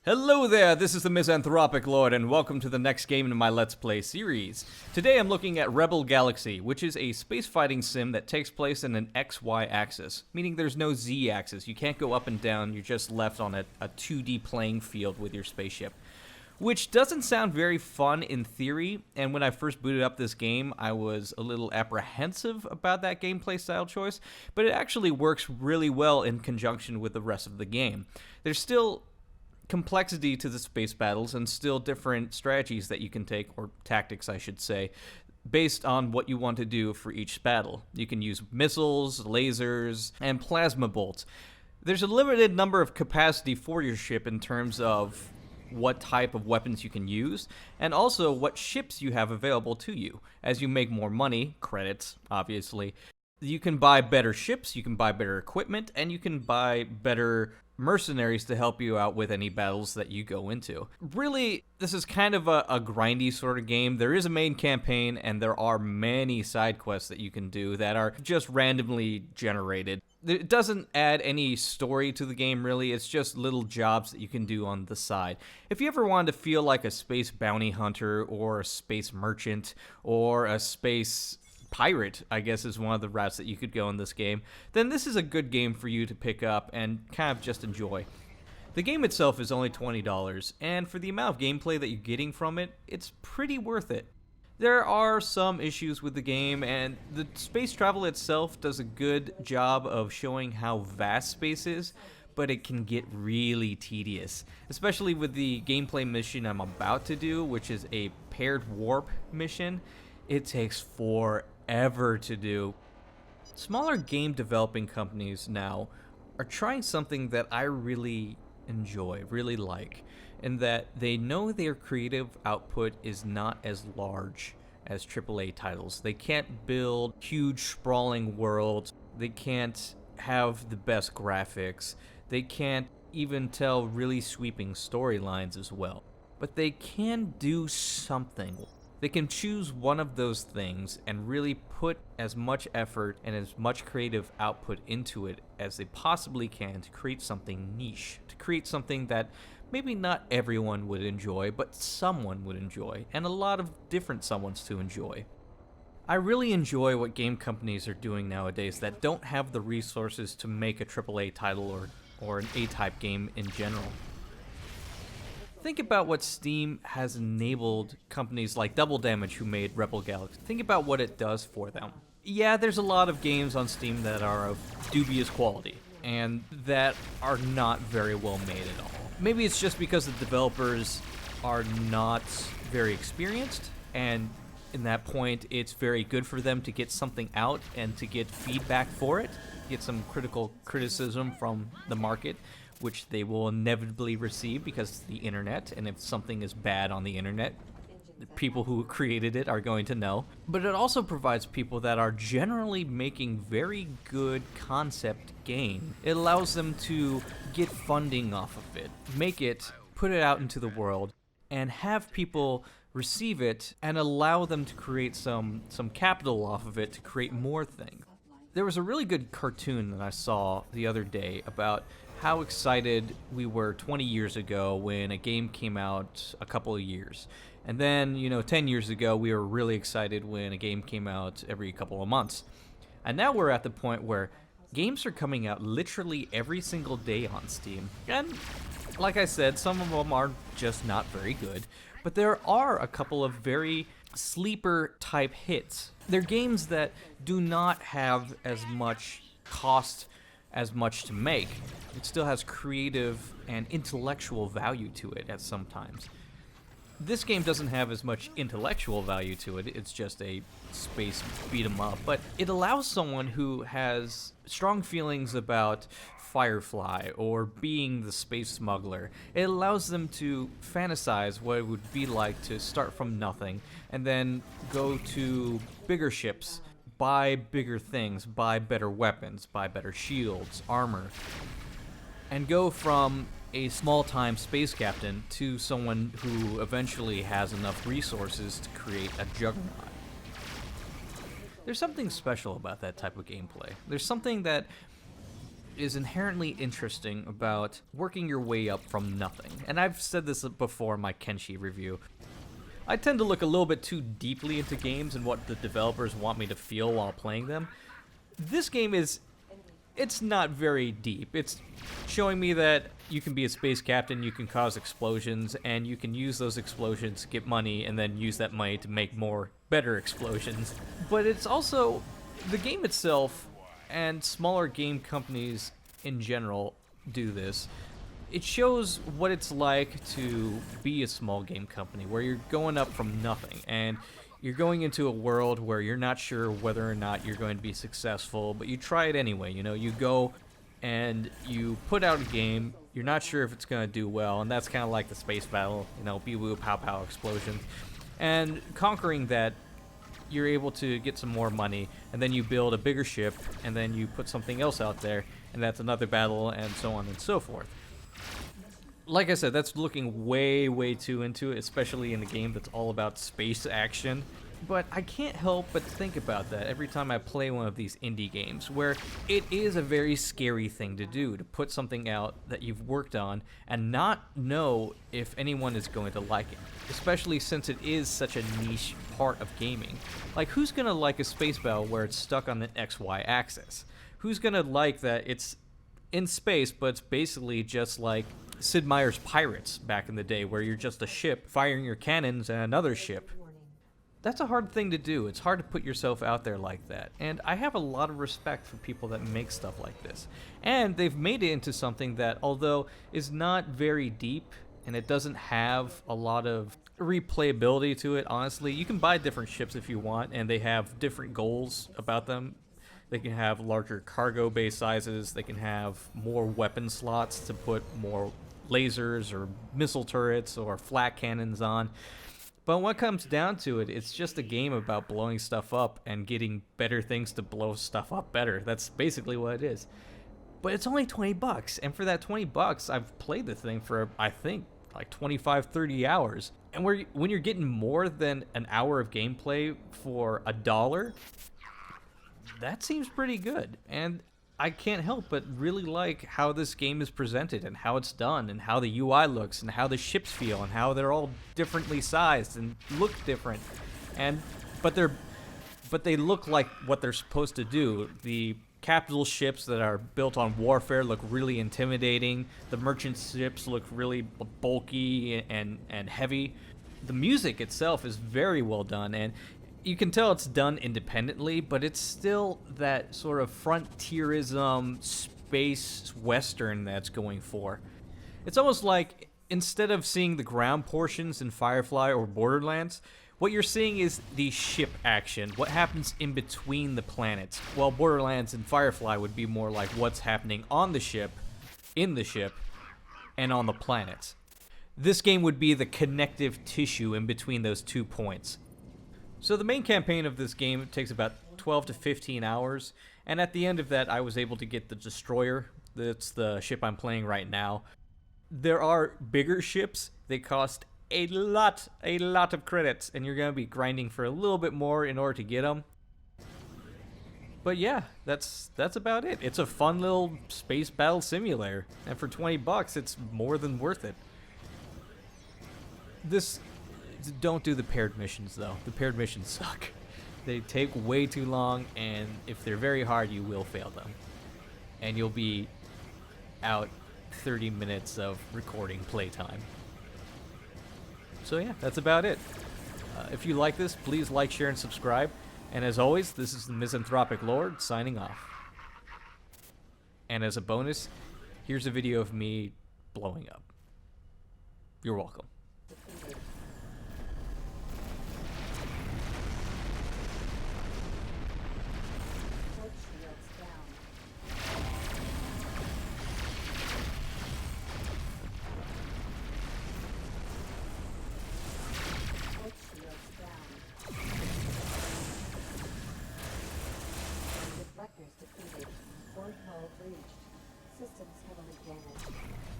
Hello there, this is the Misanthropic Lord, and welcome to the next game in my Let's Play series. Today I'm looking at Rebel Galaxy, which is a space fighting sim that takes place in an XY axis, meaning there's no Z axis. You can't go up and down, you're just left on a 2D playing field with your spaceship. Which doesn't sound very fun in theory, and when I first booted up this game, I was a little apprehensive about that gameplay style choice, but it actually works really well in conjunction with the rest of the game. There's still complexity to the space battles and still different strategies that you can take, or tactics I should say, based on what you want to do for each battle. You can use missiles, lasers, and plasma bolts. There's a limited number of capacity for your ship in terms of what type of weapons you can use, and also what ships you have available to you. As you make more money, credits, obviously, you can buy better ships, you can buy better equipment, and you can buy better mercenaries to help you out with any battles that you go into. Really, this is kind of a grindy sort of game. There is a main campaign, and there are many side quests that you can do that are just randomly generated. It doesn't add any story to the game, really. It's just little jobs that you can do on the side. If you ever wanted to feel like a space bounty hunter, or a space merchant, or a space pirate, I guess, is one of the routes that you could go in this game, then this is a good game for you to pick up and kind of just enjoy. The game itself is only $20, and for the amount of gameplay that you're getting from it, it's pretty worth it. There are some issues with the game, and the space travel itself does a good job of showing how vast space is, but it can get really tedious, especially with the gameplay mission I'm about to do, which is a paired warp mission. It takes forever to do. Smaller game developing companies now are trying something that I really enjoy, really like, in that they know their creative output is not as large as AAA titles. They can't build huge sprawling worlds, they can't have the best graphics, they can't even tell really sweeping storylines as well. But they can do something. They can choose one of those things and really put as much effort and as much creative output into it as they possibly can to create something niche, to create something that maybe not everyone would enjoy, but someone would enjoy, and a lot of different someones to enjoy. I really enjoy what game companies are doing nowadays that don't have the resources to make a AAA title or an A-type game in general. Think about what Steam has enabled companies like Double Damage, who made Rebel Galaxy. Think about what it does for them. Yeah, there's a lot of games on Steam that are of dubious quality, and that are not very well made at all. Maybe it's just because the developers are not very experienced, and in that point, it's very good for them to get something out and to get feedback for it, get some critical criticism from the market, which they will inevitably receive because it's the internet, and if something is bad on the internet, the people who created it are going to know. But it also provides people that are generally making very good concept game. It allows them to get funding off of it, make it, put it out into the world, and have people receive it and allow them to create some capital off of it to create more things. There was a really good cartoon that I saw the other day about how excited we were 20 years ago when a game came out a couple of years. And then, 10 years ago, we were really excited when a game came out every couple of months. And now we're at the point where games are coming out literally every single day on Steam. And like I said, some of them are just not very good. But there are a couple of very sleeper type hits. They're games that do not have as much cost as much to make. It still has creative and intellectual value to it at some times. This game doesn't have as much intellectual value to it, it's just a space beat 'em up, but it allows someone who has strong feelings about Firefly or being the space smuggler. It allows them to fantasize what it would be like to start from nothing and then go to bigger ships, buy bigger things, buy better weapons, buy better shields, armor, and go from a small-time space captain to someone who eventually has enough resources to create a juggernaut. There's something special about that type of gameplay. There's something that is inherently interesting about working your way up from nothing. And I've said this before in my Kenshi review. I tend to look a little bit too deeply into games and what the developers want me to feel while playing them. This game it's not very deep. It's showing me that you can be a space captain, you can cause explosions, and you can use those explosions to get money and then use that money to make more better explosions. But it's also, the game itself, and smaller game companies in general do this, it shows what it's like to be a small game company, where you're going up from nothing, and you're going into a world where you're not sure whether or not you're going to be successful, but you try it anyway. You know, you go and you put out a game, you're not sure if it's going to do well, and that's kind of like the space battle, you know, bee-woo, pow-pow explosions. And conquering that, you're able to get some more money, and then you build a bigger ship, and then you put something else out there, and that's another battle, and so on and so forth. Like I said, that's looking way, way too into it, especially in a game that's all about space action. But I can't help but think about that every time I play one of these indie games, where it is a very scary thing to do, to put something out that you've worked on and not know if anyone is going to like it, especially since it is such a niche part of gaming. Like, who's gonna like a space battle where it's stuck on the XY axis? Who's gonna like that it's in space, but it's basically just like Sid Meier's Pirates back in the day, where you're just a ship firing your cannons at another ship? That's a hard thing to do. It's hard to put yourself out there like that. And I have a lot of respect for people that make stuff like this. And they've made it into something that, although is not very deep, and it doesn't have a lot of replayability to it, honestly, you can buy different ships if you want, and they have different goals about them. They can have larger cargo bay sizes, they can have more weapon slots to put more lasers or missile turrets or flak cannons on. But when it comes down to it, it's just a game about blowing stuff up and getting better things to blow stuff up better. That's basically what it is. But it's only $20, and for that $20, I've played the thing for, I think, like 25, 30 hours. And when you're getting more than an hour of gameplay for $1, that seems pretty good. And I can't help but really like how this game is presented and how it's done and how the UI looks and how the ships feel and how they're all differently sized and look different. But they look like what they're supposed to do. The capital ships that are built on warfare look really intimidating. The merchant ships look really bulky and heavy. The music itself is very well done, and you can tell it's done independently, but it's still that sort of frontierism, space western that's going for. It's almost like, instead of seeing the ground portions in Firefly or Borderlands, what you're seeing is the ship action, what happens in between the planets. While Borderlands and Firefly would be more like what's happening on the ship, in the ship, and on the planets. This game would be the connective tissue in between those 2 points. So the main campaign of this game takes about 12 to 15 hours, and at the end of that I was able to get the Destroyer. That's the ship I'm playing right now. There are bigger ships. They cost a lot of credits, and you're going to be grinding for a little bit more in order to get them. But yeah, that's about it. It's a fun little space battle simulator, and for $20 it's more than worth it. Don't do the paired missions, though. The paired missions suck. They take way too long, and if they're very hard, you will fail them. And you'll be out 30 minutes of recording playtime. So yeah, that's about it. If you like this, please like, share, and subscribe. And as always, this is the Misanthropic Lord signing off. And as a bonus, here's a video of me blowing up. You're welcome. Deflectors depleted. Fourth hull breached. Systems heavily damaged.